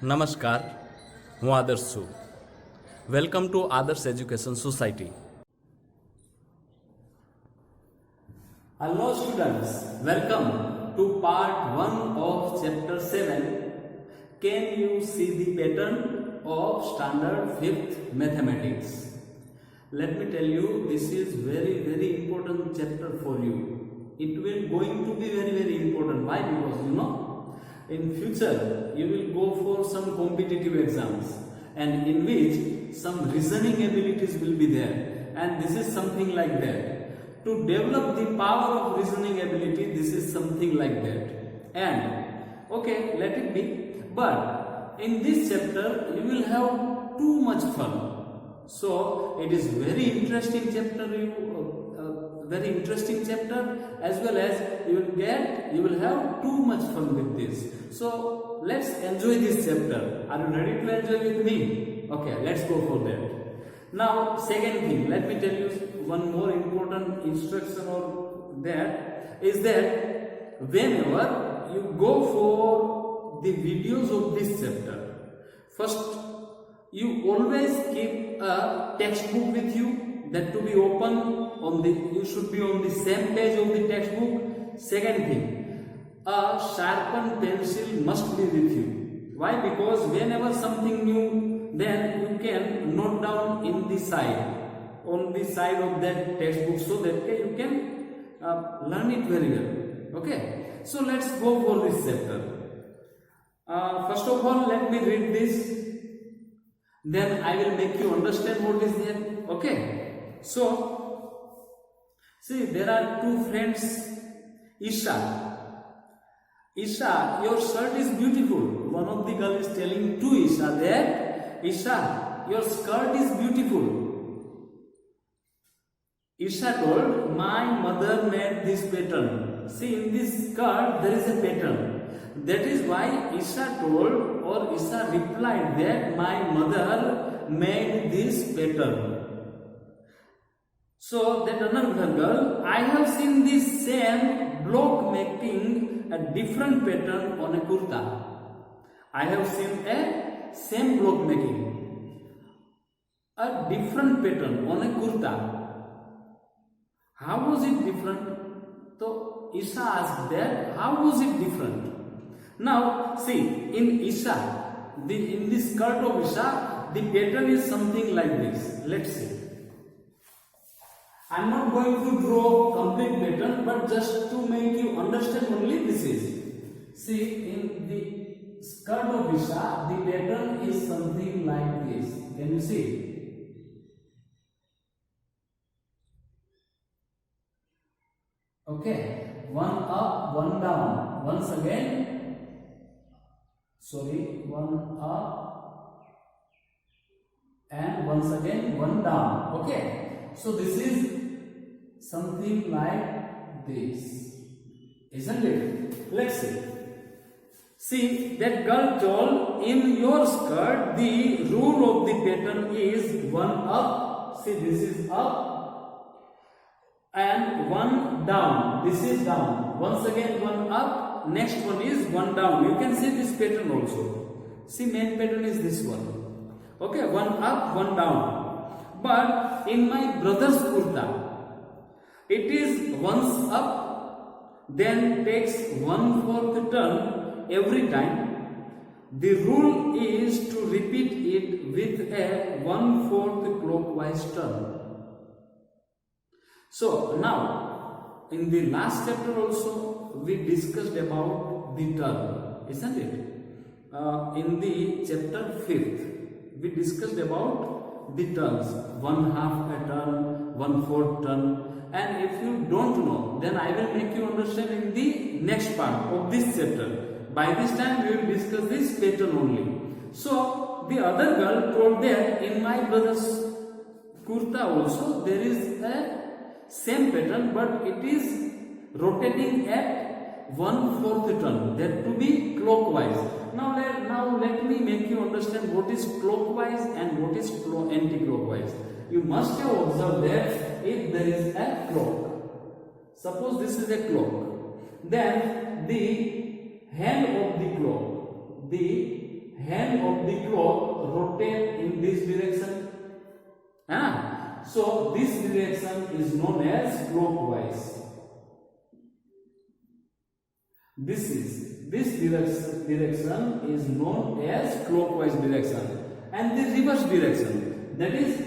નમસ્કાર, હું આદર્શ છું. વેલકમ ટુ આદર્શ education society. Hello students, welcome to part 1 of chapter 7. Can you see the pattern of standard 5th mathematics? Let me tell you, this is very important chapter for you. It will going to be very important. Why? Because in future you will go for some competitive exams and in which some reasoning abilities will be there, and this is something like that. To develop the power of reasoning ability, this is something like that. And okay, let it be, but in this chapter you will have too much fun. So it is very interesting chapter, very interesting chapter, as well as you will have too much fun with this. So let's enjoy this chapter. Are you ready to enjoy with me? Okay, let's go for that. Now, second thing, let me tell you one more important instruction or that is that whenever you go for the videos of this chapter, first you always keep a textbook with you, that to be open on the, you should be on the same page of the textbook. Second thing, a sharpened pencil must be with you. Why? Because whenever something new, then you can note down in the side, on the side of that textbook, so that you can learn it very well. Okay, so let's go for this chapter. First of all, let me read this, then I will make you understand what is there. Okay, so see, there are two friends. Isha, your shirt is beautiful. One of the girl is telling to Isha that, Isha, your skirt is beautiful. Isha told, my mother made this pattern. See, in this skirt there is a pattern. That is why Isha told, or Isha replied that my mother made this pattern. So that another girl, I have seen this same block making a different pattern on a kurta. I have seen a same block making a different pattern on a kurta. How was it different? So Isha asked that, how was it different? Now see, in Isha, in the skirt of Isha, the pattern is something like this. Let's see. I am not going to draw complete pattern, but just to make you understand only this is. See, in the skirt of Isha, the pattern is something like this. Can you see? Okay, one up, one down. Once again, sorry, one up and once again one down. Okay, so this is something like this, isn't it? Let's see. See, that girl told, in your skirt the rule of the pattern is one up. See, this is up and one down. This is down. Once again one up, next one is one down. You can see this pattern also. See, main pattern is this one. Okay, one up, one down. But in my brother's kurta, it is once up, then takes 1/4 turn every time. The rule is to repeat it with a 1/4 clockwise turn. So now, in the last chapter also, we discussed about the turn, isn't it? In the chapter 5th, we discussed about the turns, 1/2 a turn, 1/4 turn. And if you don't know, then I will make you understand in the next part of this chapter. By this time we will discuss this pattern only. So the other girl told that in my brother's kurta also there is a same pattern, but it is rotating at 1/4 turn, that to be clockwise. Now let me make you understand what is clockwise and what is anti-clockwise. You must have observed that if there is a clock, suppose this is a clock, then the hand of the clock, the hand of the clock rotate in this direction. So this direction is known as clockwise. This direction is known as clockwise direction, and the reverse direction, that is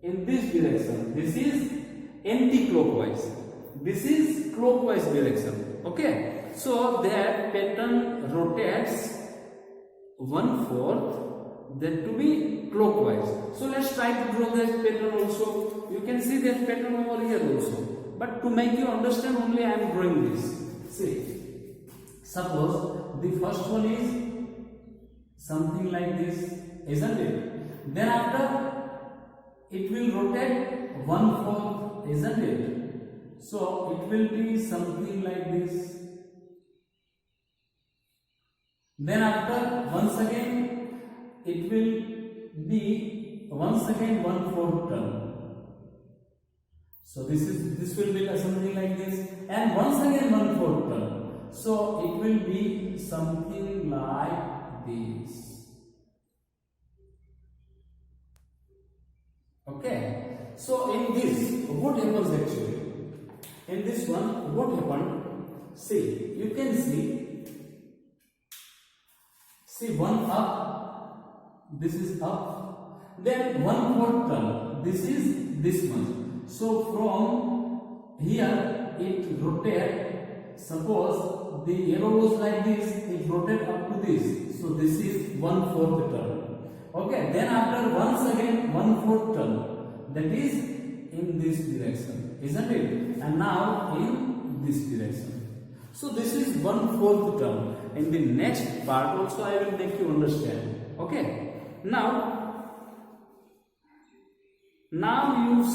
in this direction, this is anti-clockwise. This is clockwise direction. Okay, so that pattern rotates 1/4, that to be clockwise. So let's try to draw that pattern also. You can see that pattern over here also, but to make you understand only I am drawing this. See, suppose the first one is something like this, isn't it? Then after it will rotate 1/4, isn't it? So it will be something like this. Then after once again it will be once again 1/4 turn. So this will be something like this, and once again 1/4 turn. So it will be something like this. Okay. So in this, what happens actually? In this one, what happened? See, you can see one up, this is up, then 1/4 turn, this is this much. So from here it rotates, suppose the arrow was like this, it rotates up to this, so this is 1/4 turn. Okay, then after once again 1/4 turn, that is in this direction, isn't it? And now in this direction. So this is 1/4 turn. In the next part also I will make you understand. Okay. Now you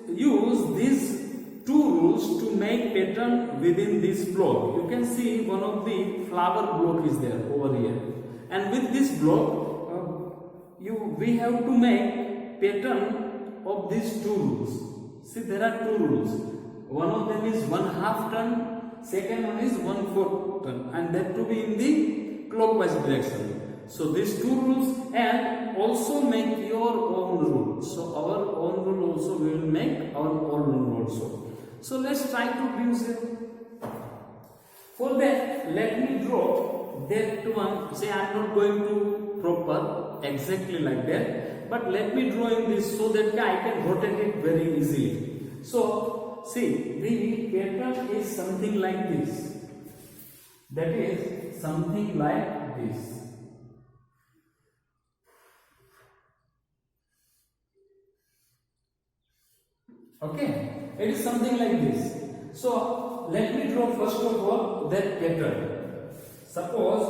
use these two rules to make pattern within this block. You can see one of the flower block is there over here, and with this block we have to make pattern of these two rules. See, there are two rules. One of them is 1/2 turn, second one is 1/4 turn, and that to be in the clockwise direction. So these two rules, and also make your own rule. So our own rule also, we will make our own rule also. So let's try to use it. For that, let me draw that one. Say, I am not going to proper exactly like that, but let me draw in this so that I can rotate it very easily. So see, the pattern is something like this. That is something like this. Okay, it is something like this. So let me draw first of all that pattern. Suppose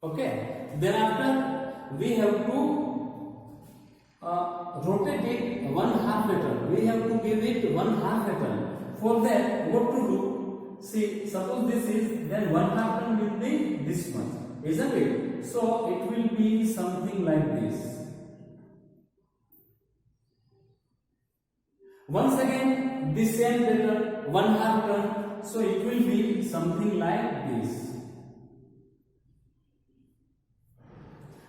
okay, then after we have to rotate it 1/2 pattern. We have to give it 1/2 pattern. For that, what to do? See, suppose this is, then 1/2 turn will be this much, isn't it? So it will be something like this. Once again, this same pattern 1/2 turn. So it will be something like this.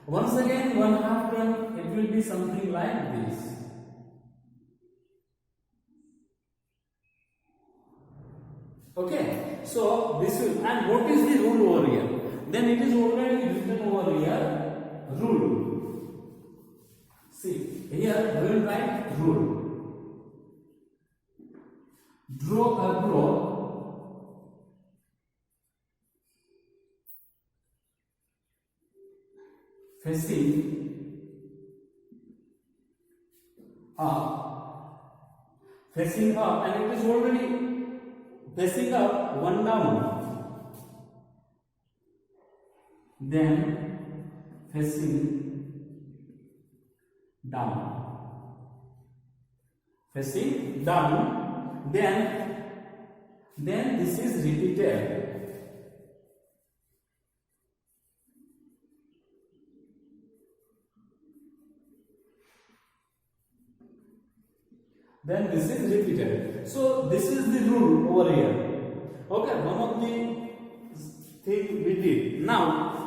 Once again 1/2 turn, it will be something like this. Okay, so this will, and what is the rule over here? Then it is already written over here, rule. See, here we will write rule. Draw a block facing up, and it is already facing up, one down, then facing down, then this is repeated. then this is repeated. So this is the rule over here. Okay, one of the thing we did. Now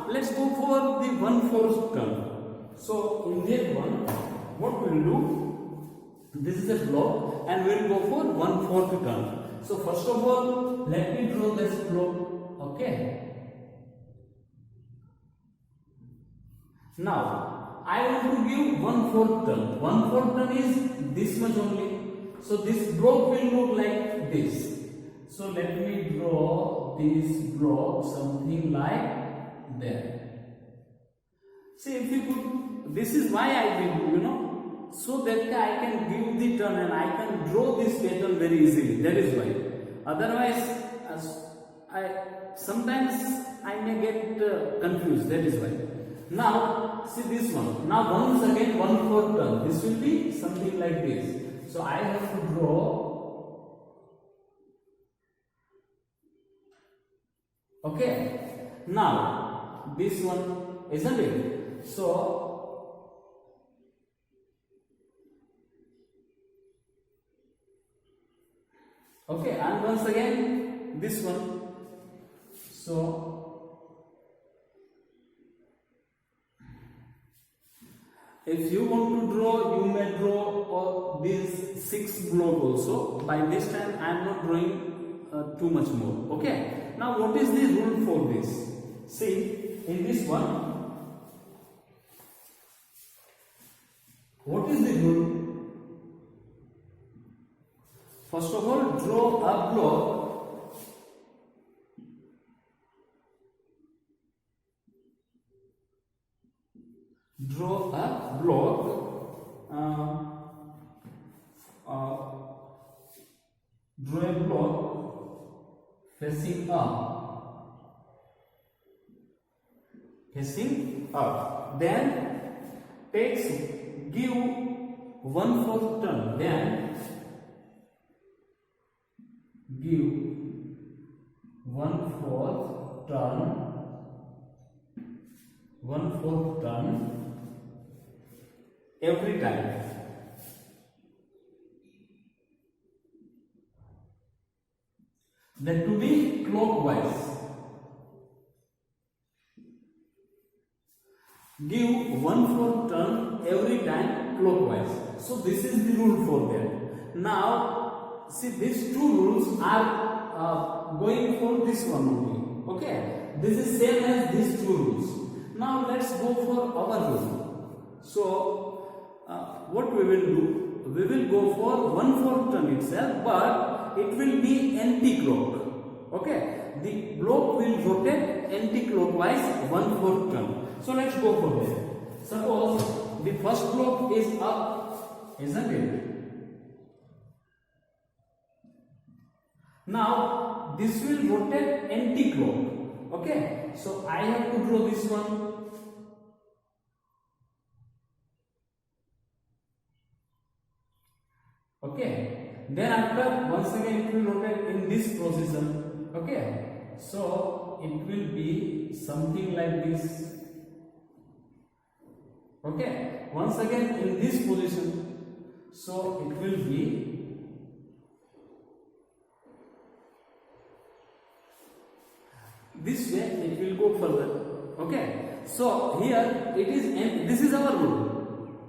let's go for the 1/4 turn. So in that one, what we will do? This is a block, and we will go for 1/4 turn. So first of all, let me draw this block. Okay. Now I want to give 1/4 turn. 1/4 turn is this much only. So this block will look like this. So let me draw this block something like that. See, if you could, this is why I did, so that I can give the turn and I can draw this pattern very easily. That is why. Otherwise, sometimes I may get confused. That is why. Now, see this one. Now, once again, 1/4 turn. This will be something like this. So I have to draw. Okay. Now, this one, isn't it? So, okay, and once again, this one. So, if you want to draw, you may draw these 6 block also. By this time, I am not drawing too much more. Okay. Now, what is the rule for this? See, in this one, what is the rule? First of all, draw a block. Draw a block. Draw a block facing up. Facing up. Then give 1/4 turn. Then give 1/4 turn. 1/4 turn every time. That to be clockwise. Give 1/4 turn every time clockwise. So this is the rule for that. Now, see, these two rules are going for this one only. Okay, this is same as these two rules. Now let's go for our rule. So what we will do? We will go for 1/4 turn itself, but it will be anti-clock. Okay, the block will rotate anti-clockwise 1/4 turn. So let's go for that. Suppose the first block is up, isn't it? Now this will rotate anti-clock. Okay, so I have to draw this one. Okay, then after, once again it will rotate in this position. Okay, so it will be something like this. Okay, once again in this position, so it will be this way. It will go further. Okay, so here it is, and this is our rule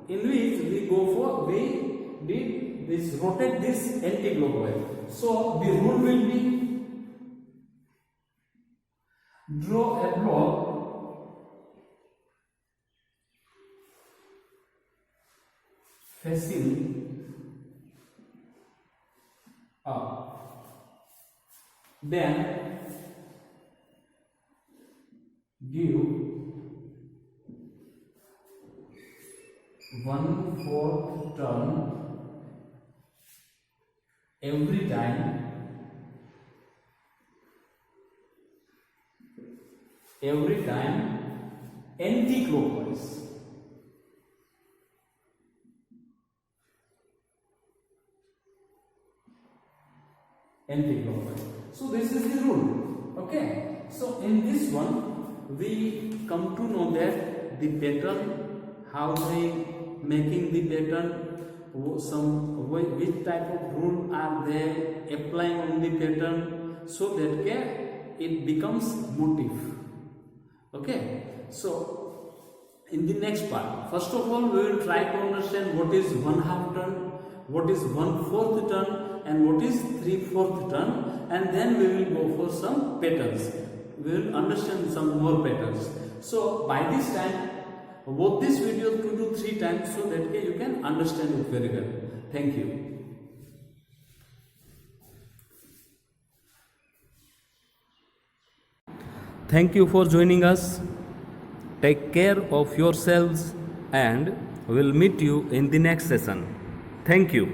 in which we go for, we did this, rotate this anti-clockwise. So the rule will be draw a block facing up, then give 1/4 turn every time anti-clockwise. Anti-clockwise. So this is the rule. Okay, so in this one we come to know that the pattern, how they making the pattern, which type of rule are they applying on the pattern, so that it becomes motif. Okay, so in the next part, first of all we will try to understand what is 1/2 turn, what is 1/4 turn, and what is 3/4 turn, and then we will go for some patterns. We will understand some more patterns. So by this time, watch this video 2 to 3 times so that you can understand it very well. Thank you. Thank you for joining us. Take care of yourselves and we'll meet you in the next session. Thank you.